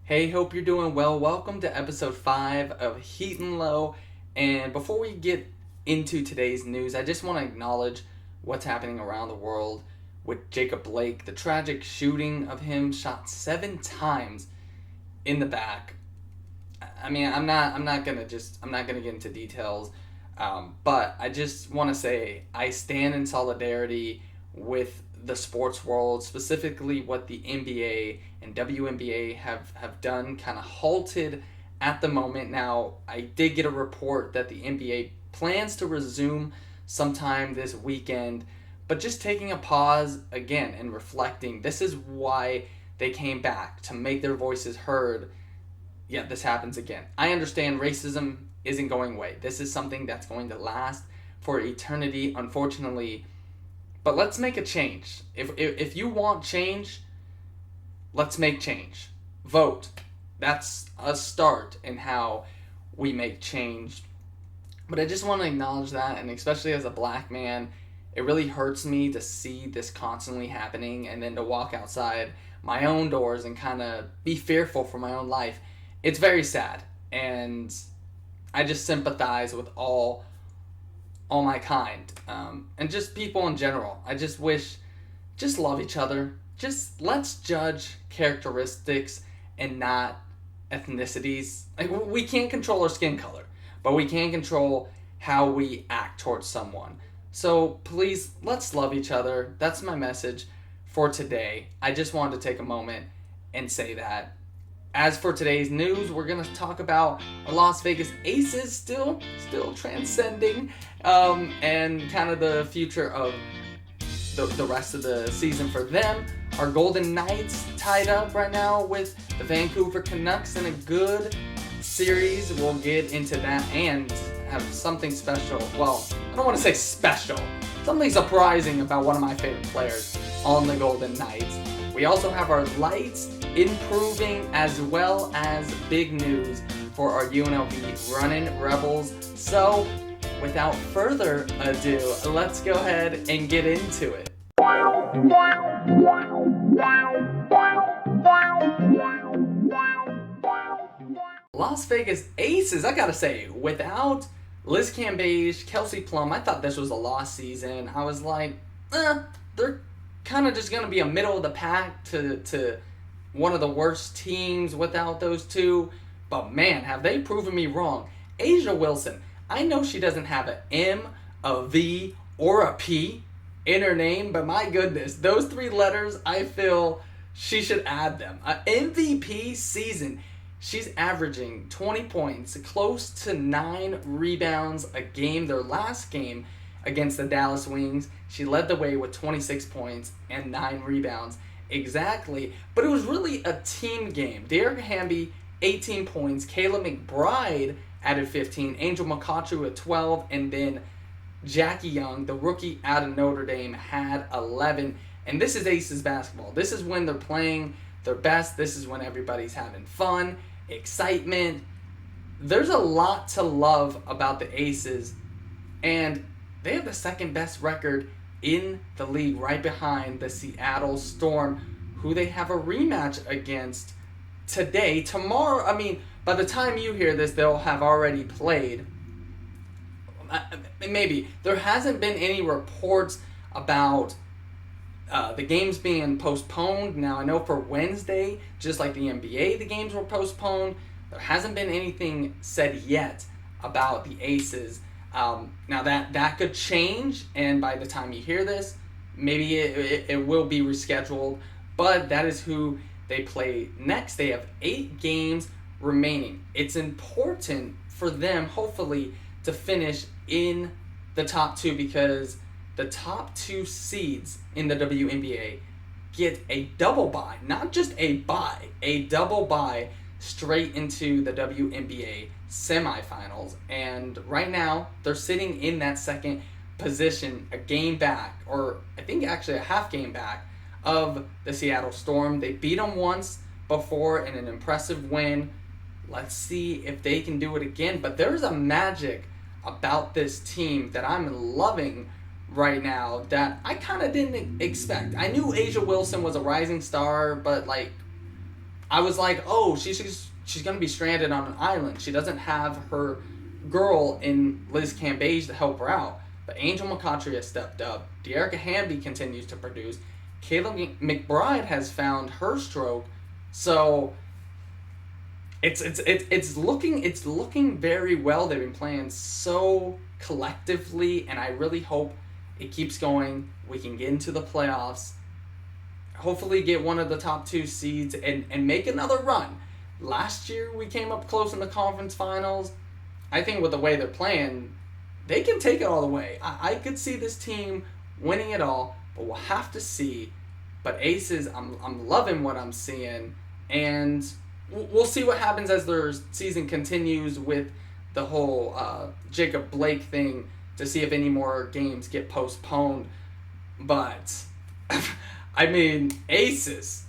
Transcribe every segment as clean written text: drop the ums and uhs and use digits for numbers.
Hey, hope you're doing well. Welcome to episode 5 of Heat and Low. And before we get into today's news, I just want to acknowledge what's happening around the world with Jacob Blake. The tragic shooting of him, shot 7 times in the back. I mean, I'm not gonna get into details, but I just want to say I stand in solidarity with the sports world, specifically what the NBA and WNBA have done, kind of halted at the moment. Now, I did get a report that the NBA plans to resume sometime this weekend, but just taking a pause again and reflecting. This is why they came back, to make their voices heard. Yet this happens again. I understand racism isn't going away. This is something that's going to last for eternity, unfortunately. But let's make a change. If you want change, let's make change. Vote. That's a start in how we make change. But I just want to acknowledge that, and especially as a black man, it really hurts me to see this constantly happening, and then to walk outside my own doors and kind of be fearful for my own life. It's very sad, and I just sympathize with all my kind, and just people in general. I just wish, just love each other. Just let's judge characteristics and not ethnicities. Like, we can't control our skin color, but we can control how we act towards someone. So please, let's love each other. That's my message for today. I just wanted to take a moment and say that. As for today's news, we're going to talk about our Las Vegas Aces still transcending, and kind of the future of the rest of the season for them. Our Golden Knights tied up right now with the Vancouver Canucks in a good series. We'll get into that and have something special. Well, I don't want to say special. Something surprising about one of my favorite players on the Golden Knights. We also have our Lights improving, as well as big news for our UNLV Runnin Rebels. So, without further ado, let's go ahead and get into it. Las Vegas Aces, I gotta say, without Liz Cambage, Kelsey Plum, I thought this was a lost season. I was like, they're kind of just gonna be a middle of the pack to one of the worst teams without those two. But man, have they proven me wrong. Asia Wilson, I know she doesn't have an M, a V, or a P in her name, but my goodness, those 3 letters, I feel she should add them. MVP season. She's averaging 20 points, close to 9 rebounds a game. Their last game against the Dallas Wings, she led the way with 26 points and 9 rebounds. Exactly, but it was really a team game. Derek Hamby, 18 points. Kayla McBride added 15. Angel Makachu at 12. And then Jackie Young, the rookie out of Notre Dame, had 11. And this is Aces basketball. This is when they're playing their best. This is when everybody's having fun, excitement. There's a lot to love about the Aces. And they have the second best record in the league, right behind the Seattle Storm, who they have a rematch against today. Tomorrow, I mean, by the time you hear this, they'll have already played. Maybe. There hasn't been any reports about the games being postponed. Now, I know for Wednesday, just like the NBA, the games were postponed. There hasn't been anything said yet about the Aces. Now that could change, and by the time you hear this, maybe it will be rescheduled, but that is who they play next. They have 8 games remaining. It's important for them, hopefully, to finish in the top 2, because the top 2 seeds in the WNBA get a double bye, not just a bye, a double bye straight into the WNBA semifinals. And right now, they're sitting in that second position, a game back, or I think actually a half game back of the Seattle Storm. They beat them once before in an impressive win. Let's see if they can do it again. But there's a magic about this team that I'm loving right now that I kind of didn't expect. I knew Asia Wilson was a rising star, but like, I was like, oh, she's going to be stranded on an island. She doesn't have her girl in Liz Cambage to help her out. But Angel McCautry has stepped up. Dearica Hamby continues to produce. Kayla McBride has found her stroke. So it's looking very well. They've been playing so collectively, and I really hope it keeps going. We can get into the playoffs. Hopefully get one of the top 2 seeds and make another run. Last year we came up close in the conference finals. I think with the way they're playing, they can take it all the way. I could see this team winning it all, but we'll have to see. But Aces, I'm loving what I'm seeing, and we'll see what happens as their season continues with the whole Jacob Blake thing to see if any more games get postponed. But I mean, Aces,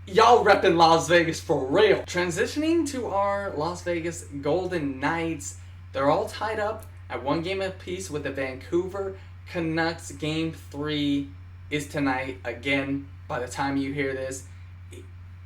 y'all repping Las Vegas for real. Transitioning to our Las Vegas Golden Knights, they're all tied up at 1 game apiece with the Vancouver Canucks. Game 3 is tonight. Again, by the time you hear this,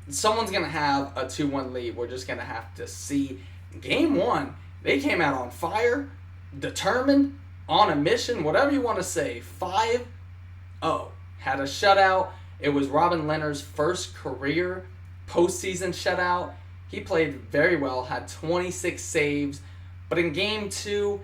someone's going to have a 2-1 lead. We're just going to have to see. Game 1, they came out on fire, determined, on a mission, whatever you want to say. 5-0. Had a shutout. It was Robin Lehner's first career postseason shutout. He played very well, had 26 saves. But in Game 2,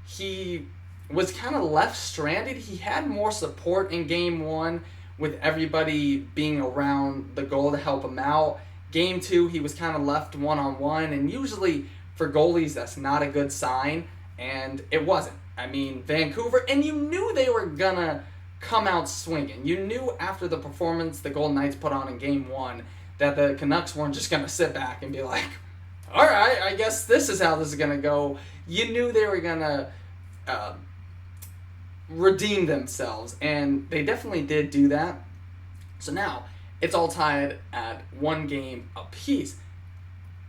he was kind of left stranded. He had more support in Game 1 with everybody being around the goal to help him out. Game 2, he was kind of left one-on-one, and usually for goalies, that's not a good sign, and it wasn't. I mean, Vancouver, and you knew they were going to come out swinging. You knew after the performance the Golden Knights put on in Game 1 that the Canucks weren't just going to sit back and be like, all right, I guess this is how this is going to go. You knew they were going to redeem themselves, and they definitely did do that. So now it's all tied at 1 game apiece.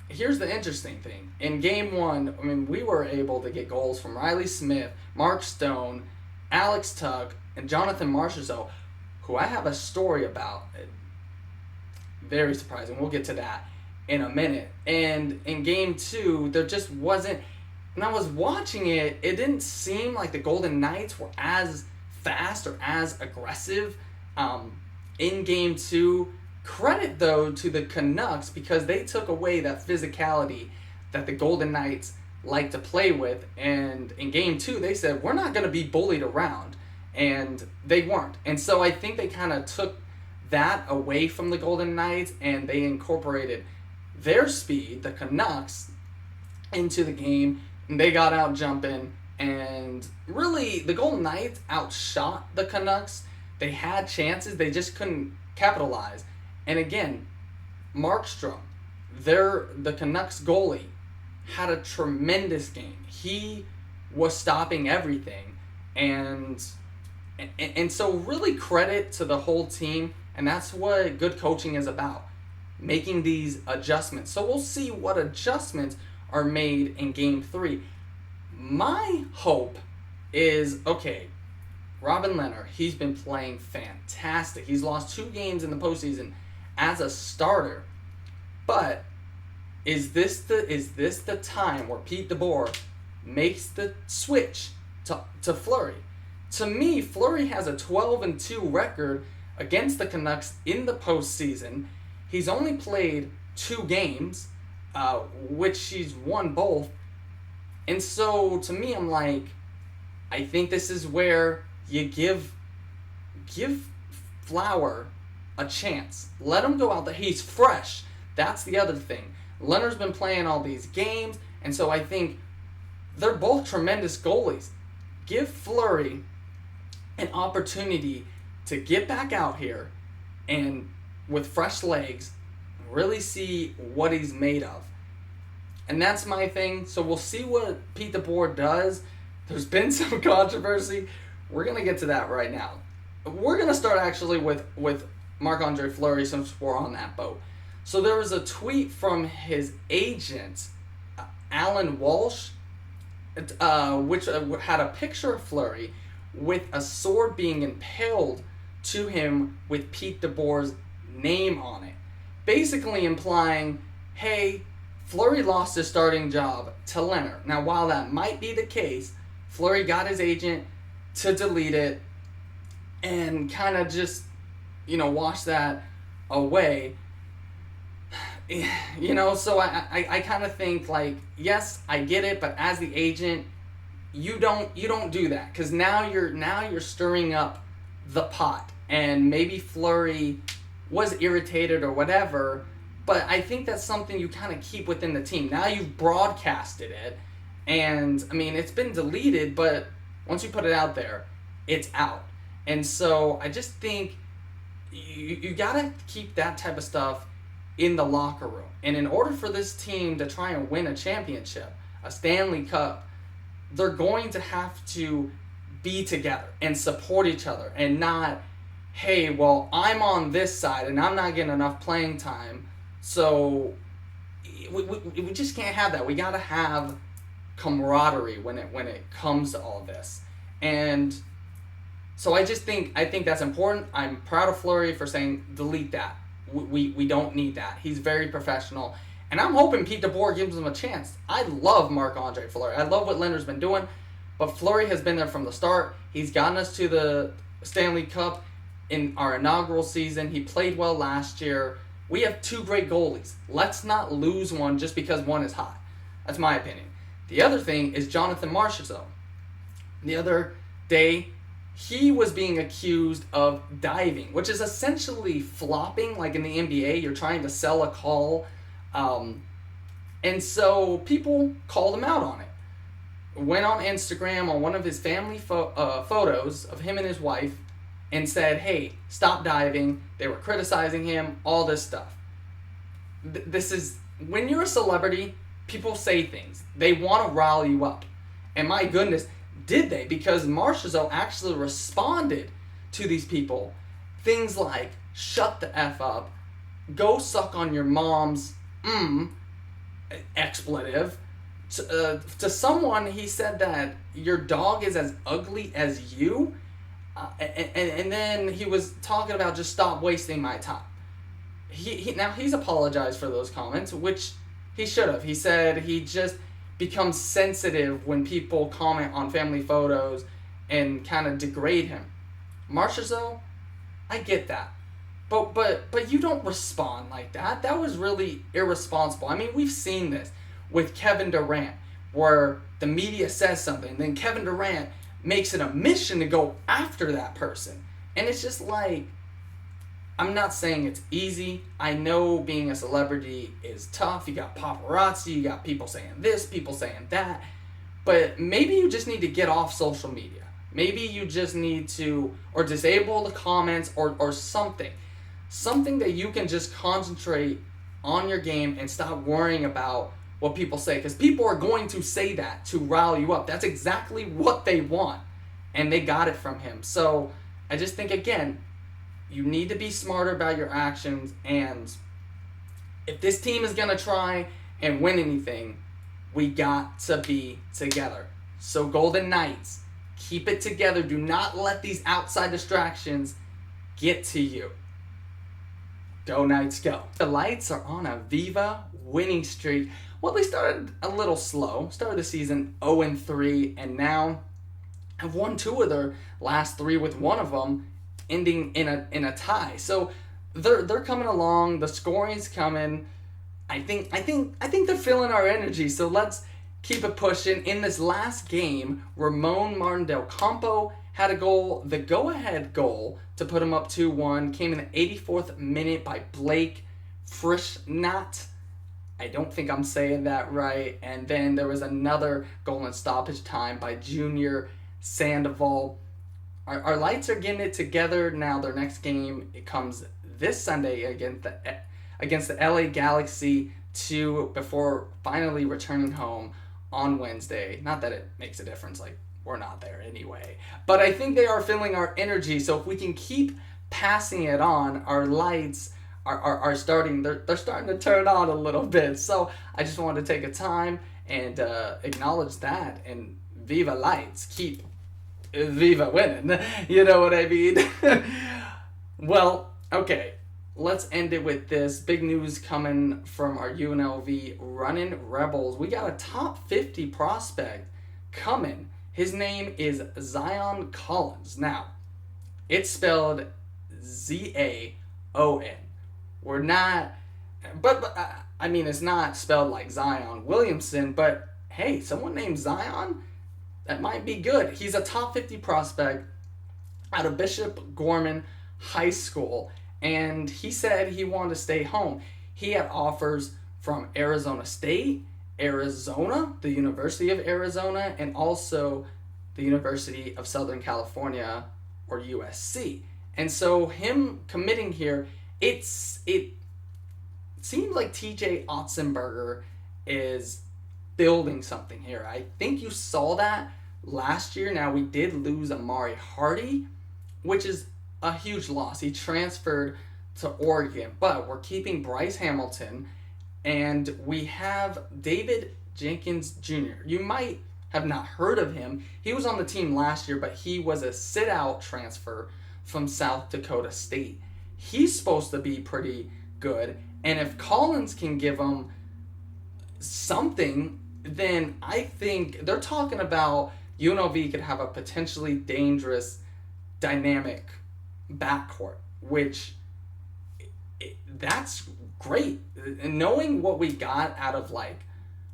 Here's the interesting thing. In Game 1, I mean, we were able to get goals from Riley Smith, Mark Stone, Alex Tuck, and Jonathan Marchessault, who I have a story about. Very surprising. We'll get to that in a minute. And in Game 2, there just wasn't... When I was watching it, it didn't seem like the Golden Knights were as fast or as aggressive in Game 2. Credit, though, to the Canucks because they took away that physicality that the Golden Knights like to play with. And in Game 2, they said, we're not going to be bullied around. And they weren't. And so I think they kind of took that away from the Golden Knights and they incorporated their speed, the Canucks, into the game. And they got out jumping. And really, the Golden Knights outshot the Canucks. They had chances. They just couldn't capitalize. And again, Markstrom, the Canucks goalie, had a tremendous game. He was stopping everything. And so really credit to the whole team. And that's what good coaching is about, making these adjustments. So we'll see what adjustments are made in Game 3. My hope is, okay, Robin Lehner, he's been playing fantastic. He's lost 2 games in the postseason as a starter. But is this the time where Pete DeBoer makes the switch to Fleury? To me, Fleury has a 12-2 record against the Canucks in the postseason. He's only played 2 games, which he's won both. And so, to me, I'm like, I think this is where you give Flower a chance. Let him go out there. He's fresh. That's the other thing. Leonard's been playing all these games, and so I think they're both tremendous goalies. Give Fleury an opportunity to get back out here and with fresh legs really see what he's made of. And that's my thing. So we'll see what Pete DeBoer does. There's been some controversy. We're going to get to that right now. We're going to start actually with Marc-Andre Fleury since we're on that boat. So there was a tweet from his agent, Alan Walsh, which had a picture of Fleury with a sword being impaled to him with Pete DeBoer's name on it. basically implying, hey, Fleury lost his starting job to Leonard. Now, while that might be the case, Fleury got his agent to delete it and kind of just, wash that away. So I kind of think, like, yes, I get it, but as the agent, you don't do that, because now you're stirring up the pot, and maybe Fleury was irritated or whatever, but I think that's something you kind of keep within the team. Now you've broadcasted it, and I mean, it's been deleted, but once you put it out there, it's out. And so I just think you gotta keep that type of stuff in the locker room. And in order for this team to try and win a championship, a Stanley Cup, they're going to have to be together and support each other, and not, hey, well, I'm on this side and I'm not getting enough playing time, so we just can't have that. We got to have camaraderie when it comes to all this. And so I think that's important. I'm proud of Fleury for saying delete that. We don't need that. He's very professional. And I'm hoping Pete DeBoer gives him a chance. I love Marc-Andre Fleury. I love what Leonard's been doing. But Fleury has been there from the start. He's gotten us to the Stanley Cup in our inaugural season. He played well last year. We have two great goalies. Let's not lose one just because one is hot. That's my opinion. The other thing is Jonathan Marchessault. The other day, he was being accused of diving, which is essentially flopping, like in the NBA. You're trying to sell a call. And so people called him out on it. Went on Instagram on one of his family photos of him and his wife and said, hey, stop diving. They were criticizing him, all this stuff. This is, when you're a celebrity, people say things. They want to rile you up. And my goodness, did they? Because Marchessault actually responded to these people. Things like, shut the F up, go suck on your mom's expletive. To someone, he said that your dog is as ugly as you. And then he was talking about just stop wasting my time. Now he's apologized for those comments, which he should have. He said he just becomes sensitive when people comment on family photos and kind of degrade him. Marchessault, I get that. But you don't respond like that. That was really irresponsible. I mean, we've seen this with Kevin Durant, where the media says something, then Kevin Durant makes it a mission to go after that person. And it's just like, I'm not saying it's easy. I know being a celebrity is tough. You got paparazzi, you got people saying this, people saying that. But maybe you just need to get off social media. Maybe you just need to, or disable the comments or something. Something that you can just concentrate on your game and stop worrying about what people say. Because people are going to say that to rile you up. That's exactly what they want. And they got it from him. So I just think, again, you need to be smarter about your actions. And if this team is going to try and win anything, we got to be together. So Golden Knights, keep it together. Do not let these outside distractions get to you. Go Knights, go. The Lights are on a Viva winning streak. Well, they started a little slow. Started the season 0-3, and now have won 2 of their last 3, with one of them ending in a tie. So they're coming along. The scoring's coming. I think they're feeling our energy. So let's keep it pushing. In this last game, Ramon Martin Del Campo had a goal. The go-ahead goal to put him up 2-1 came in the 84th minute by Blake Frischnacht. I don't think I'm saying that right. And then there was another goal in stoppage time by Junior Sandoval. Our Lights are getting it together now. Their next game, it comes this Sunday against the LA Galaxy before finally returning home on Wednesday. Not that it makes a difference, like, we're not there anyway. But I think they are feeling our energy. So if we can keep passing it on, our Lights are starting, they're starting to turn on a little bit. So I just wanted to take a time and acknowledge that. And Viva Lights, keep Viva winning. You know what I mean? Well, okay. let's end it with this big news coming from our UNLV Runnin Rebels. We got a top 50 prospect coming. His name is Zion Collins. Now, it's spelled Zaon. We're not, but I mean, it's not spelled like Zion Williamson, but hey, someone named Zion, that might be good. He's a top 50 prospect out of Bishop Gorman High School, and he said he wanted to stay home. He had offers from Arizona State, Arizona, the University of Arizona, and also the University of Southern California, or USC. And so him committing here, it seems like TJ Otzenberger is building something here. I think you saw that last year. Now, we did lose Amari Hardy, which is a huge loss. He transferred to Oregon, but we're keeping Bryce Hamilton, and we have David Jenkins Jr. You might have not heard of him. He was on the team last year, but he was a sit-out transfer from South Dakota State. He's supposed to be pretty good, and if Collins can give him something, then I think they're talking about UNLV could have a potentially dangerous, dynamic backcourt, which that's great. And knowing what we got out of like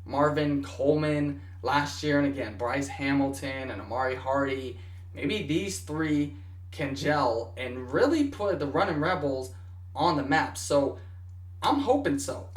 Marvin Coleman last year, and again Bryce Hamilton and Amari Hardy, maybe these three can gel and really put the Runnin Rebels on the map. So I'm hoping so.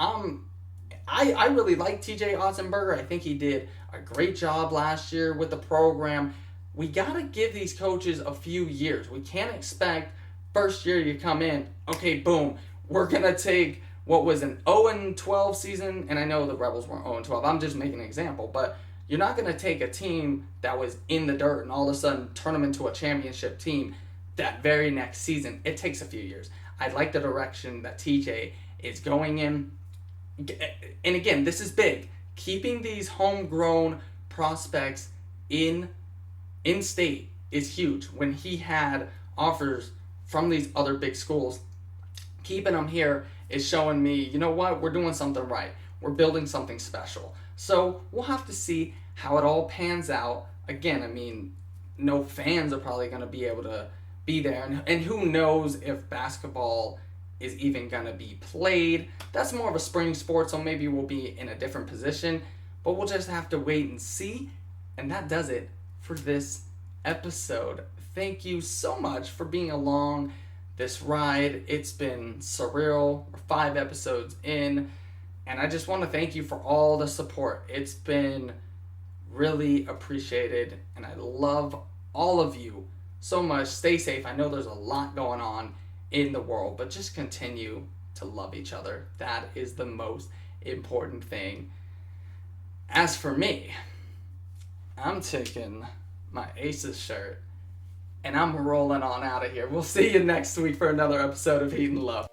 I really like TJ Otzenberger. I think he did a great job last year with the program. We got to give these coaches a few years. We can't expect first year you come in, okay, boom, we're going to take what was an 0-12 season, and I know the Rebels weren't 0-12. I'm just making an example, but you're not going to take a team that was in the dirt and all of a sudden turn them into a championship team that very next season. It takes a few years. I like the direction that TJ is going in. And again, this is big. Keeping these homegrown prospects in state is huge. When he had offers from these other big schools, keeping them here is showing me, you know what, we're doing something right. We're building something special. So we'll have to see how it all pans out. Again, I mean, no fans are probably going to be able to be there. And who knows if basketball is even going to be played. That's more of a spring sport, so maybe we'll be in a different position. But we'll just have to wait and see. And that does it for this episode. Thank you so much for being along this ride. It's been surreal. We're 5 episodes in. And I just want to thank you for all the support. It's been really appreciated. And I love all of you so much. Stay safe. I know there's a lot going on in the world, but just continue to love each other. That is the most important thing. As for me, I'm taking my Aces shirt and I'm rolling on out of here. We'll see you next week for another episode of Heat and Love.